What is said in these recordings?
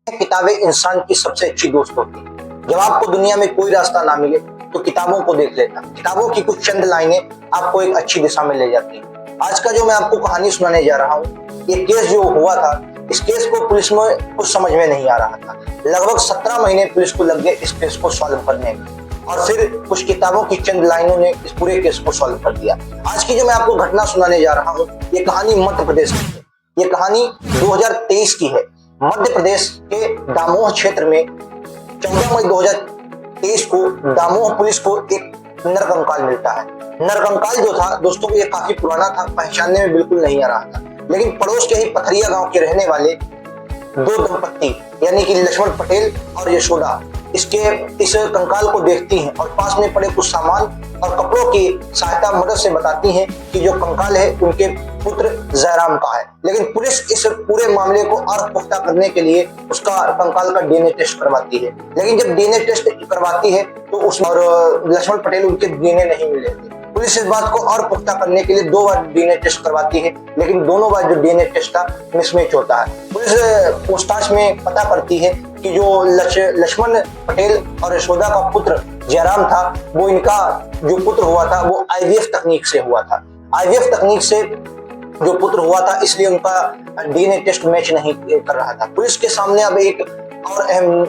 किताबें इंसान की सबसे अच्छी दोस्त होती हैं। जब आपको दुनिया में कोई रास्ता ना मिले तो किताबों को देख लेना। किताबों की कुछ चंद लाइनें आपको एक अच्छी दिशा में ले जाती हैं। आज का जो मैं आपको कहानी सुनाने जा रहा हूँ, ये केस जो हुआ था, इस केस को पुलिस में कुछ समझ में नहीं आ रहा था। लगभग 17 महीने पुलिस को लग गए इस केस को सॉल्व करने में, और फिर कुछ किताबों की चंद लाइनों ने इस पूरे केस को सॉल्व कर दिया। आज की जो मैं आपको घटना सुनाने जा रहा हूँ, ये कहानी मध्य प्रदेश की है। ये कहानी 2023 की है। मध्य प्रदेश के दामोह क्षेत्र में 14 मई 2023 को दामोह पुलिस को एक नरकंकाल मिलता है। नरकंकाल जो था दोस्तों, ये काफी पुराना था, पहचानने में बिल्कुल नहीं आ रहा था। लेकिन पड़ोस के ही पथरिया गांव के रहने वाले दो दंपत्ति यानी कि लक्ष्मण पटेल और यशोदा इस कंकाल को देखती हैं और पास में पड़े कुछ सामान और कपड़ों की सहायता मदद से बताती हैं कि जो कंकाल है उनके पुत्र जयराम का है। लेकिन पुलिस इस पूरे मामले को और पुख्ता करने के लिए उसका कंकाल का डीएनए टेस्ट करवाती है। लेकिन जब डीएनए टेस्ट करवाती है तो उसमें और लक्ष्मण पटेल उनके डीएनए नहीं मिले थे। पुलिस इस बात को और पुख्ता करने के लिए 2 बार डीएनए टेस्ट करवाती है, लेकिन दोनों बार जो डीएनए टेस्ट था मिसमैच होता है। पुलिस पूछताछ में पता करती है कि जो लक्ष्मण पटेल और यशोदा का पुत्र जयराम था, वो इनका जो पुत्र हुआ था वो आईवीएफ तकनीक से हुआ था। आईवीएफ तकनीक से जो पुत्र हुआ था, इसलिए उनका डीएनए टेस्ट मैच नहीं कर रहा था। पुलिस के सामने अब एक और अहम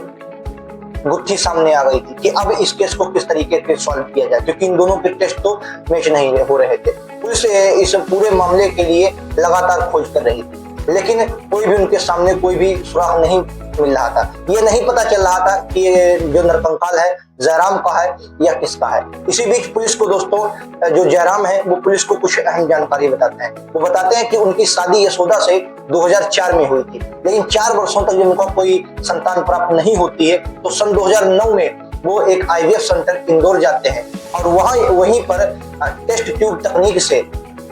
गुत्थी सामने आ गई थी कि अब इस केस को किस तरीके से सॉल्व किया जाए, क्योंकि इन दोनों के टेस्ट तो मैच नहीं हो रहे थे। पुलिस इस पूरे मामले के लिए लगातार खोज कर रही थी, लेकिन कोई भी उनके सामने कोई भी सुराग नहीं मिल रहा था। ये नहीं पता चल रहा था कि ये जो नरकंकाल है जयराम का है या किसका है। इसी बीच पुलिस को दोस्तों जो जयराम है वो पुलिस को कुछ अहम जानकारी बताते हैं। वो बताते हैं कि उनकी शादी यशोदा से 2004 में हुई थी, लेकिन 4 वर्षों तक जब उनका कोई संतान प्राप्त नहीं होती है तो सन 2009 में वो एक आईवीएफ सेंटर इंदौर जाते हैं और वहीं पर टेस्ट ट्यूब तकनीक से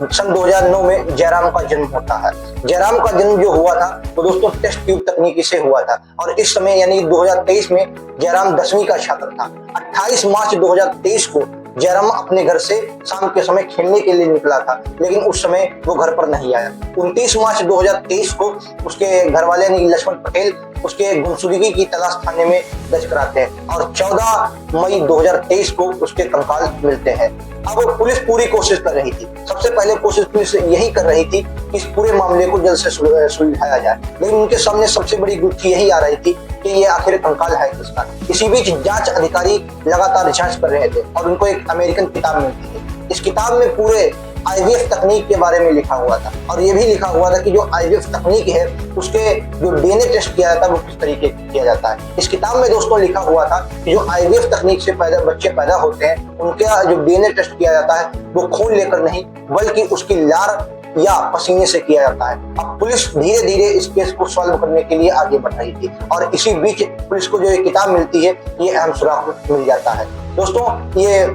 सन 2009 में जयराम का जन्म होता है। जयराम का जन्म जो हुआ था वो दोस्तों टेस्ट ट्यूब तकनीकी से हुआ था, और इस समय यानी 2023 में जयराम 10वीं का छात्र था। 28 मार्च 2023 को जयराम अपने घर से शाम के समय खेलने के लिए निकला था, लेकिन उस समय वो घर पर नहीं आया। 29 मार्च 2023 को उसके घर वाले यानी लक्ष्मण पटेल उसके गुमशुदगी की तलाश थाने में दर्ज कराते हैं और 14 मई 2023 को उसके कंकाल मिलते हैं। अब पुलिस पूरी कोशिश कर रही थी। सबसे पहले कोशिश पुलिस यही कर रही थी कि इस पूरे मामले को जल्द से सुलझाया जाए, लेकिन उनके सामने सबसे बड़ी गुत्थी यही आ रही थी कि ये आखिर कंकाल है किसका। इसी बीच जांच अधिकारी लगातार जांच कर रहे थे और उनको एक अमेरिकन किताब मिलती है। इस किताब में पूरे आईवीएफ तकनीक के बारे में लिखा हुआ था, और ये भी लिखा हुआ था कि जो आईवीएफ तकनीक है उसके जो डीएनए टेस्ट किया जाता है वो किस तरीके किया जाता है। इस किताब में दोस्तों लिखा हुआ था कि जो आईवीएफ तकनीक से बच्चे पैदा होते हैं उनका जो डीएनए टेस्ट किया जाता है वो खून लेकर नहीं बल्कि उसकी लार या पसीने से किया जाता है। अब पुलिस धीरे धीरे इस केस को सॉल्व करने के लिए आगे बढ़ रही थी, और इसी बीच पुलिस को जो ये किताब मिलती है ये अहम सुराग मिल जाता है। दोस्तों ये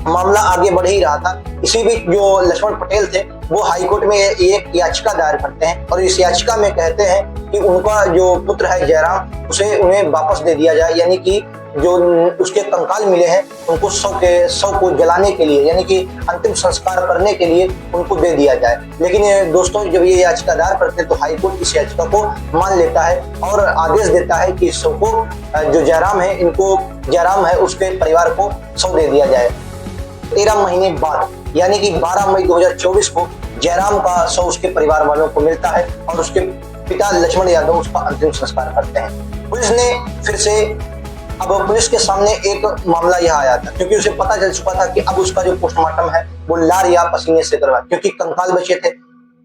मामला आगे बढ़ ही रहा था। इसी बीच जो लक्ष्मण पटेल थे वो हाईकोर्ट में एक याचिका दायर करते हैं और इस याचिका में कहते हैं कि उनका जो पुत्र है जयराम उसे उन्हें वापस दे दिया जाए, यानी कि जो उसके कंकाल मिले हैं उनको शव को जलाने के लिए यानी कि अंतिम संस्कार करने के लिए उनको दे दिया जाए। लेकिन दोस्तों जब ये याचिका दायर करते हैं तो हाईकोर्ट इस याचिका को मान लेता है और आदेश देता है कि शव को जो जयराम है उसके परिवार को शव दे दिया जाए। 13 महीने बाद यानी कि 12 मई 2024 को जयराम का शव उसके परिवार वालों को मिलता है और उसके पिता लक्ष्मण यादव उसका अंतिम संस्कार करते हैं। पुलिस ने फिर से अब पुलिस के सामने एक मामला यह आया था, क्योंकि उसे पता चल चुका था कि अब उसका जो पोस्टमार्टम है वो लार या पसीने से करवा, क्योंकि कंकाल बचे थे,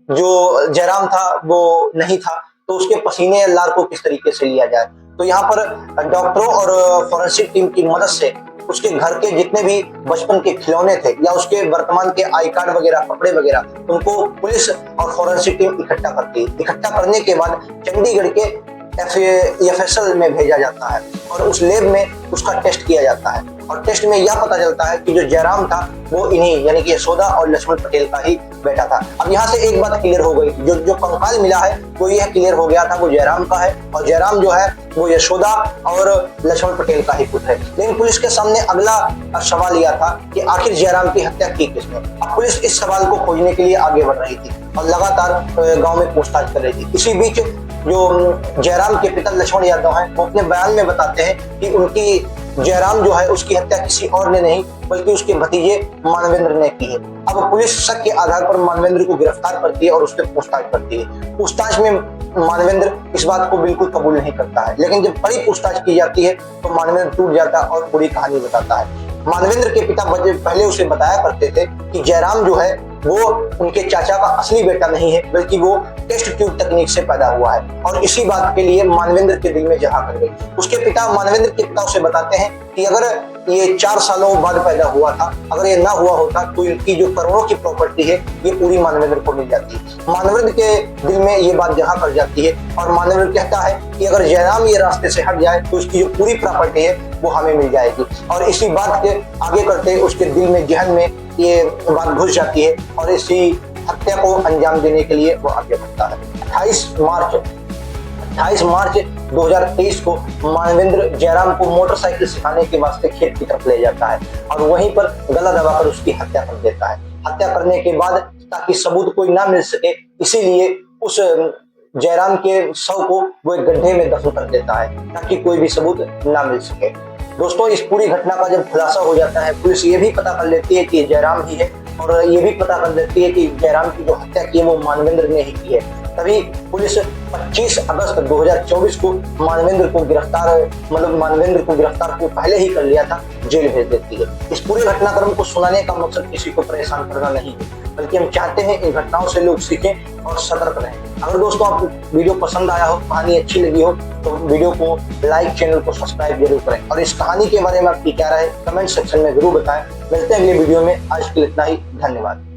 जो जयराम था वो नहीं था, तो उसके पसीने या लार को किस तरीके से लिया जाए। तो यहाँ पर डॉक्टरों और फॉरेंसिक टीम की मदद से उसके घर के जितने भी बचपन के खिलौने थे या उसके वर्तमान के आई कार्ड वगैरह कपड़े वगैरह उनको पुलिस और फॉरेंसिक टीम इकट्ठा करती है। इकट्ठा करने के बाद चंडीगढ़ के FSL में भेजा जाता है और उस लैब में उसका टेस्ट किया जाता है, और टेस्ट में यह पता चलता है कि जो जयराम था वो इन्हीं यानी कि यशोदा और लक्ष्मण पटेल का ही बेटा था। अब यहाँ से एक बात क्लियर हो गई, जो कंकाल मिला है वो यह क्लियर हो गया था वो जयराम का है, और जयराम जो है वो यशोदा और लक्ष्मण पटेल का ही पुत्र है। लेकिन पुलिस के सामने अगला सवाल यह था कि आखिर जयराम की हत्या की किसने। अब पुलिस इस सवाल को खोजने के लिए आगे बढ़ रही थी और लगातार गाँव में पूछताछ कर रही थी। इसी बीच जो जयराम के पिता लक्ष्मण यादव हैं, वो अपने बयान में बताते हैं कि उनकी जयराम जो है उसकी हत्या किसी और ने नहीं बल्कि उसके भतीजे मानवेंद्र ने की है। अब पुलिस शक के आधार पर मानवेंद्र को गिरफ्तार करती है और उससे पूछताछ करती है। पूछताछ में मानवेंद्र इस बात को बिल्कुल कबूल नहीं करता है, लेकिन जब बड़ी पूछताछ की जाती है तो मानवेंद्र टूट जाता है और पूरी कहानी बताता है। मानवेंद्र के पिता पहले उसे बताया करते थे कि जयराम जो है वो उनके चाचा का असली बेटा नहीं है बल्कि वो टेस्ट ट्यूब तकनीक से पैदा हुआ है, और इसी बात के लिए मानवेंद्र के दिल में जगह कर गई। उसके पिता मानवेंद्र के पिता उसे बताते हैं कि अगर ये 4 सालों बाद पैदा हुआ था, अगर ये ना हुआ होता तो इनकी जो करोड़ों की प्रॉपर्टी है ये पूरी मानवेंद्र को मिल जाती। मानवेंद्र के दिल में ये बात जगह कर जाती है और मानवेंद्र कहता है कि अगर जयराम ये रास्ते से हट जाए तो उसकी जो पूरी प्रॉपर्टी है वो हमें मिल जाएगी, और इसी बात के आगे करते उसके दिल में जहन में ये बात घुस जाती है और इसी हत्या को अंजाम देने के लिए वो आगे बढ़ता है। 28 मार्च 2023 को मानवेंद्र जयराम को मोटरसाइकिल सिखाने के वास्ते खेत की तरफ ले जाता है और वहीं पर गला दबाकर उसकी हत्या कर देता है। हत्या करने के बाद ताकि सबूत कोई ना मिल सके, इसीलिए उस जयराम के शव को वो एक गड्ढे में दफन कर देता है ताकि कोई भी सबूत ना मिल सके। दोस्तों, इस पूरी घटना का जब खुलासा हो जाता है, पुलिस ये भी पता कर लेती है कि जयराम ही है और ये भी पता कर लेती है कि जयराम की जो हत्या की है वो मानवेंद्र ने ही की है। तभी पुलिस 25 अगस्त 2024 को मानवेंद्र को गिरफ्तार को पहले ही कर लिया था, जेल भेज देती है। इस पूरे घटनाक्रम को सुनाने का मकसद किसी को परेशान करना नहीं है, बल्कि हम चाहते हैं इन घटनाओं से लोग सीखें और सतर्क रहें। अगर दोस्तों आपको वीडियो पसंद आया हो, कहानी अच्छी लगी हो तो वीडियो को लाइक, चैनल को सब्सक्राइब जरूर करें और इस कहानी के बारे में आपकी क्या राय कमेंट सेक्शन में जरूर बताएं। मिलते हैं अगले वीडियो में, आज के लिए इतना ही, धन्यवाद।